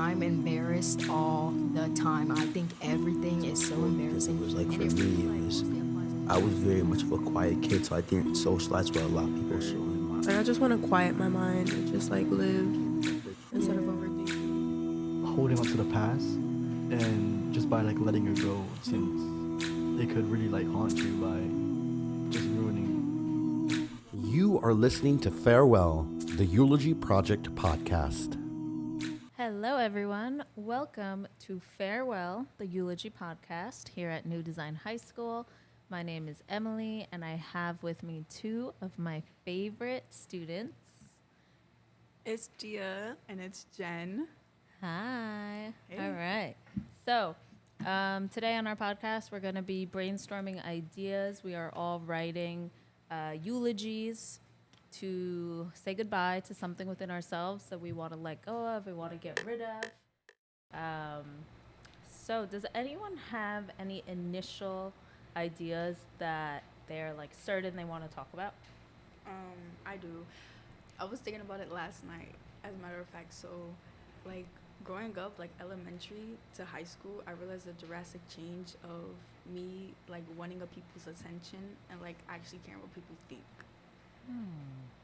I'm embarrassed all the time. I think everything is so embarrassing. It was like, And for it me, really, it like, was, mostly applies in I was very much of a quiet kid, so I didn't socialize with a lot of people. So Like, I just want to quiet my mind and just like live instead of overthinking. holding on to the past and just by like letting it go, since it could really like haunt you by just ruining. you are listening to Farewell, the Eulogy Project podcast. Hello, everyone. Welcome to Farewell, the Eulogy podcast here at New Design High School. My name is Emily, and I have with me two of my favorite students. It's Gia. And it's Jen. Hi. Hey. All right. So, today on our podcast, we're going to be brainstorming ideas. We are all writing eulogies to say goodbye to something within ourselves that we want to let go of, we want to get rid of. So does anyone have any initial ideas that they're like certain they want to talk about? I do. I was thinking about it last night, as a matter of fact. So, like, growing up, like, elementary to high school, I realized the drastic change of me, like, wanting people's attention and, like, actually caring what people think.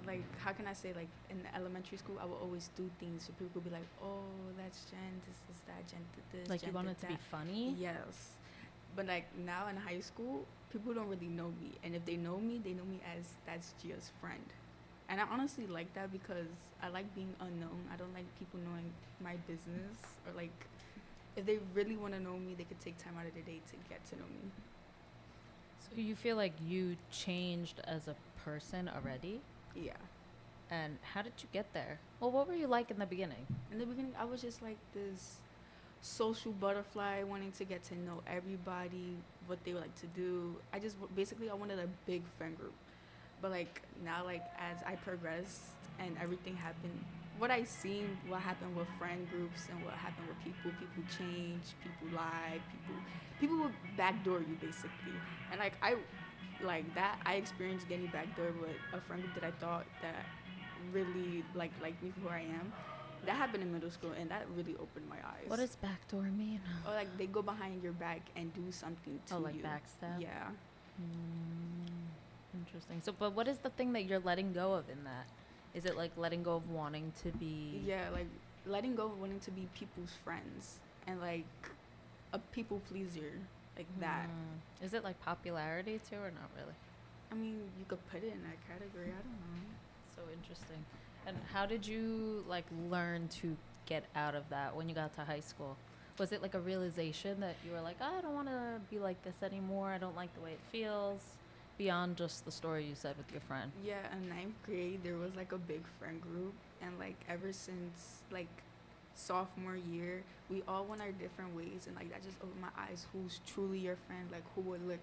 Like, how can I say, like, in elementary school, I would always do things so people could be like, oh, that's Jen, this is that, Jen did this, Like Jen you want it did to be that. funny? Yes. But, like, now in high school, people don't really know me. And if they know me as that's Gia's friend. And I honestly like that because I like being unknown. I don't like people knowing my business. Or, like, if they really want to know me, they could take time out of their day to get to know me. So you feel like you changed as a person already? Yeah. And how did you get there? Well, what were you like in the beginning? In the beginning, I was just like this social butterfly, wanting to get to know everybody, what they like to do. Basically, I wanted a big friend group. But, like, now, like, as I progressed and everything happened, what I seen, what happened with friend groups and what happened with people change, people lie, people would backdoor you, basically. And, like, I experienced getting backdoored with a friend group that I thought that really liked me for who I am. That happened in middle school, and that really opened my eyes. What does backdoor mean? Or, like, they go behind your back and do something to you. Oh, like backstab? Yeah. Interesting. So, but what is the thing that you're letting go of in that? Is it like letting go of wanting to be? Yeah, like letting go of wanting to be people's friends and like a people pleaser, like that. Is it like popularity too, or not really? I mean, you could put it in that category. I don't know. So interesting. And how did you like learn to get out of that when you got to high school? Was it like a realization that you were like, I don't want to be like this anymore. I don't like the way it feels. Beyond just the story you said with your friend. Yeah, in ninth grade, there was like a big friend group. And like ever since like sophomore year, we all went our different ways. And like that just opened my eyes. Who's truly your friend? Like who would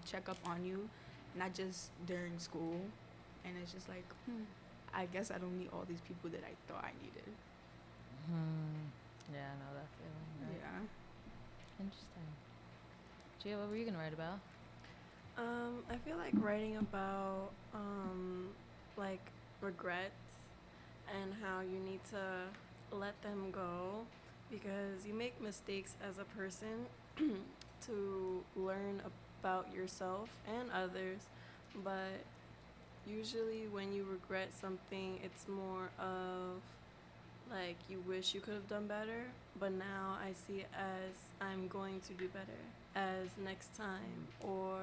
check up on you, not just during school. And it's just like, I guess I don't need all these people that I thought I needed. Yeah, I know that feeling. Right? Yeah. Interesting. Gia, what were you gonna write about? I feel like writing about like regrets and how you need to let them go because you make mistakes as a person to learn about yourself and others, but usually when you regret something, it's more of like you wish you could have done better, but now I see it as I'm going to do better as next time, or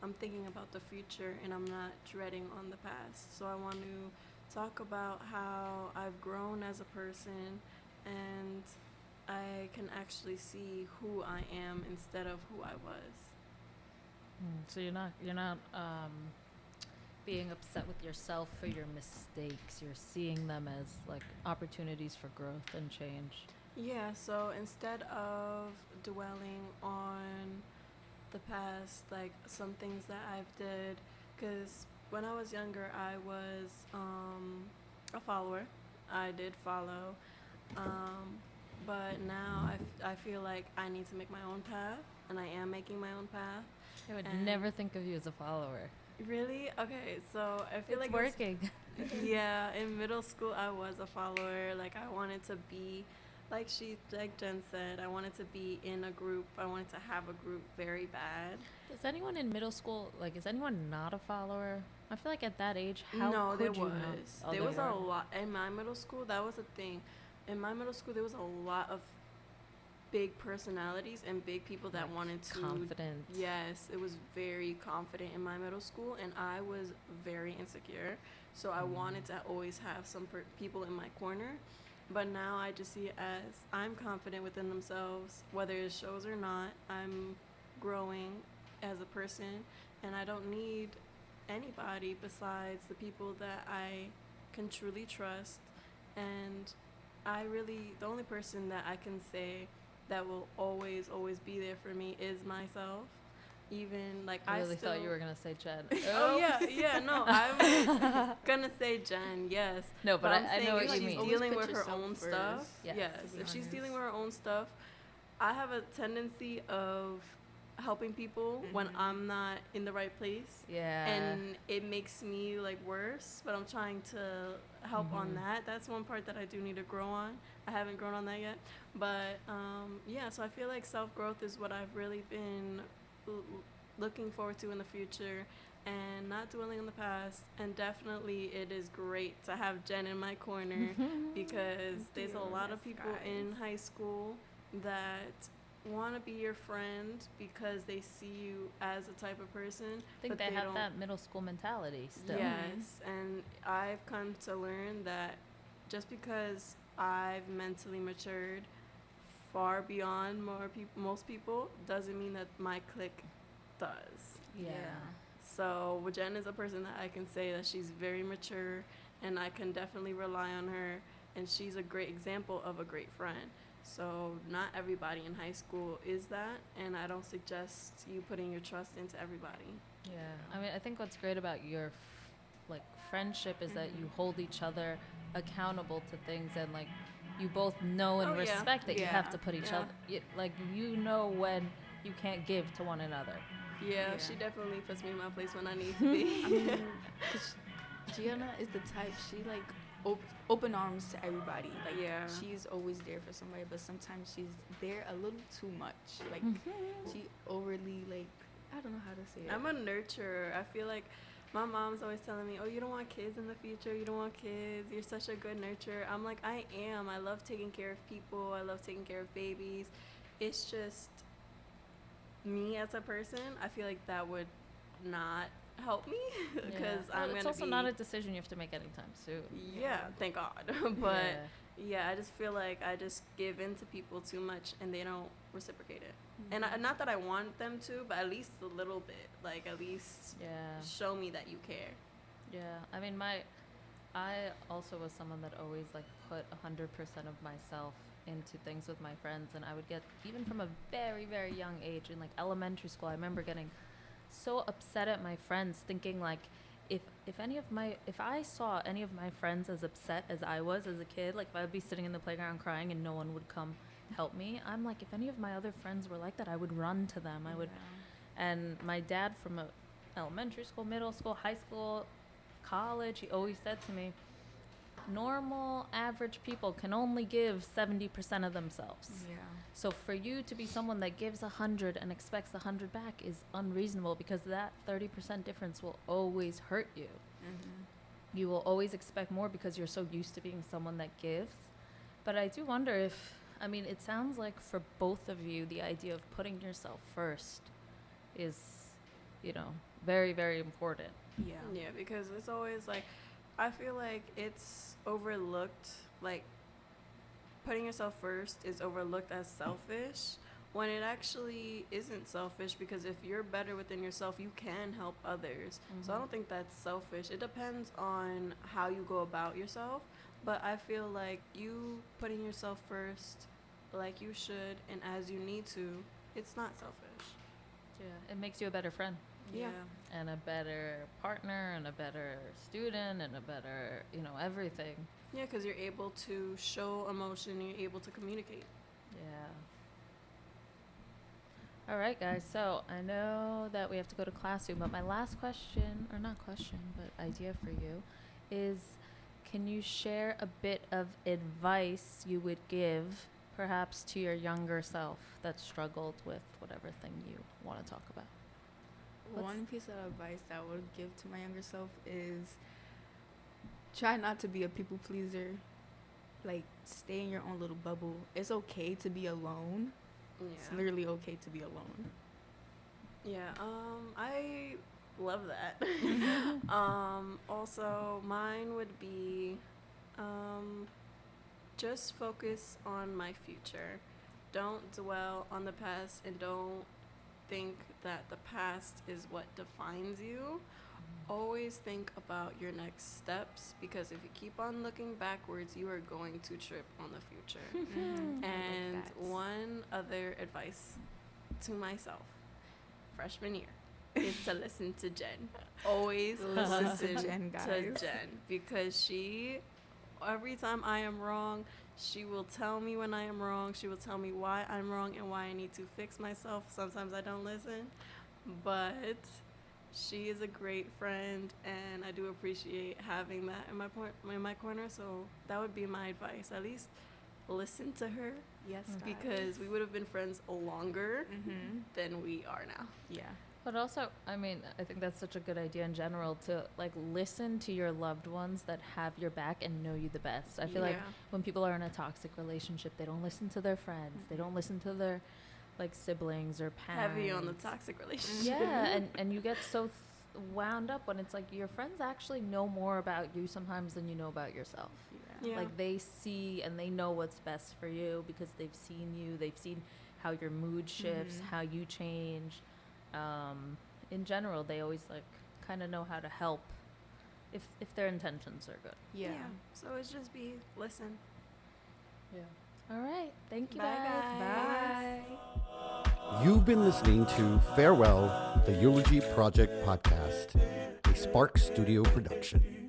I'm thinking about the future and I'm not dreading on the past. So I want to talk about how I've grown as a person and I can actually see who I am instead of who I was. So you're not being upset with yourself for your mistakes. You're seeing them as like opportunities for growth and change. Yeah, so instead of dwelling on the past, like some things that I've did, because when I was younger I was a follower. I did follow, but now I feel like I need to make my own path, and I am making my own path. I would never think of you as a follower. Really? Okay, so I feel It's like working. yeah, in middle school I was a follower. Like I wanted to be like Jen said, I wanted to be in a group. I wanted to have a group very bad. Is anyone in middle school, like, is anyone not a follower? I feel like at that age, how No, could there you was. not? Oh, There was were. a lot in my middle school. That was a thing. In my middle school, there was a lot of big personalities and big people that Like, wanted to. confident. Yes, it was very confident in my middle school, and I was very insecure. So I wanted to always have some people in my corner. But now I just see it as I'm confident within themselves, whether it shows or not. I'm growing as a person, and I don't need anybody besides the people that I can truly trust. And the only person that I can say that will always, always be there for me is myself. Even like I I really still, thought you were gonna say Jen. Oh yeah, no, I'm gonna say Jen, yes. No, but I'm I saying know if what you she's mean. dealing Always with put her own yourself stuff, first, Yes, yes. to be If she's honest. dealing with her own stuff, I have a tendency of helping people when Mhm. I'm not in the right place, Yeah. and it makes me like worse. But I'm trying to help on Mhm. that. That's one part that I do need to grow on. I haven't grown on that yet, but yeah. So I feel like self growth is what I've really been looking forward to in the future, and not dwelling on the past. And definitely, it is great to have Jen in my corner because there's a lot of Yes, people in guys. high school that want to be your friend because they see you as a type of person. I think but they have don't- that middle school mentality still. Yes, and I've come to learn that just because I've mentally matured far beyond most people doesn't mean that my clique does. Yeah. So Jen is a person that I can say that she's very mature, and I can definitely rely on her, and she's a great example of a great friend. So not everybody in high school is that, and I don't suggest you putting your trust into everybody. Yeah. I mean, I think what's great about your like friendship is that you hold each other accountable to things, and like you both know and Oh, yeah. respect that you have Yeah. to put each Yeah. other like you know when you can't give to one another. Yeah, Yeah. she definitely puts me in my place when I need to be. I mean, 'cause Gianna is the type, she like open arms to everybody. Like Yeah. she's always there for somebody, but sometimes she's there a little too much. Like she overly like, I don't know how to say it. I'm a nurturer. I feel like my mom's always telling me, "Oh, you don't want kids in the future. You don't want kids. You're such a good nurturer." I'm like, I am. I love taking care of people. I love taking care of babies. It's just me as a person. I feel like that would not help me because Yeah. I'm Well, it's gonna also be. not a decision you have to make anytime soon. Yeah, thank God. But Yeah. yeah, I just feel like I just give in to people too much and they don't reciprocate it. And not that I want them to, but at least a little bit. Like, at least Yeah. show me that you care. Yeah, I mean, I also was someone that always like put 100% of myself into things with my friends, and I would get, even from a very, very young age in like elementary school, I remember getting so upset at my friends, thinking like, if I saw any of my friends as upset as I was as a kid, like if I'd be sitting in the playground crying and no one would come help me, I'm like, if any of my other friends were like that, I would run to them. I would. And my dad, from a elementary school, middle school, high school, college, he always said to me, normal average people can only give 70% of themselves. Yeah. So for you to be someone that gives 100 and expects 100 back is unreasonable, because that 30% difference will always hurt you. You will always expect more because you're so used to being someone that gives. But I do wonder if, I mean, it sounds like for both of you, the idea of putting yourself first is, very, very important. Yeah. Yeah, because it's always like, I feel like it's overlooked, like, putting yourself first is overlooked as selfish, when it actually isn't selfish, because if you're better within yourself, you can help others. So I don't think that's selfish. It depends on how you go about yourself, but I feel like you putting yourself first, like you should, and as you need to, it's not selfish. Yeah, it makes you a better friend. Yeah. And a better partner, and a better student, and a better, everything. Yeah, because you're able to show emotion, you're able to communicate. Yeah. All right, guys. So I know that we have to go to class soon, but my last question, or not question, but idea for you is, can you share a bit of advice you would give perhaps to your younger self that struggled with whatever thing you want to talk about? What's- One piece of advice that I would give to my younger self is try not to be a people pleaser. Like, stay in your own little bubble. It's okay to be alone. It's Yeah. literally okay to be alone. Yeah, I love that. Also, mine would be just focus on my future. Don't dwell on the past and don't think that the past is what defines you. Always think about your next steps, because if you keep on looking backwards, you are going to trip on the future. And one other advice to myself, freshman year, is to listen to Jen. Always listen to Jen, guys. Jen, because she, every time I am wrong, she will tell me when I am wrong. She will tell me why I'm wrong and why I need to fix myself. Sometimes I don't listen, but she is a great friend, and I do appreciate having that in my corner. So that would be my advice. At least listen to her, Yes, because we would have been friends longer than we are now. Yeah. But also, I mean, I think that's such a good idea in general to like listen to your loved ones that have your back and know you the best. I feel like Yeah. when people are in a toxic relationship, they don't listen to their friends. They don't listen to their like siblings or parents. Heavy on the toxic relationship. Yeah, and you get so wound up when it's like your friends actually know more about you sometimes than you know about yourself. Yeah. Like they see and they know what's best for you because they've seen you. They've seen how your mood shifts, how you change. In general, they always like kind of know how to help if their intentions are good. Yeah. So it's just listen. All right. Thank you Bye, guys. guys. You've been listening to Farewell, the Eulogy Project podcast, a Spark Studio production.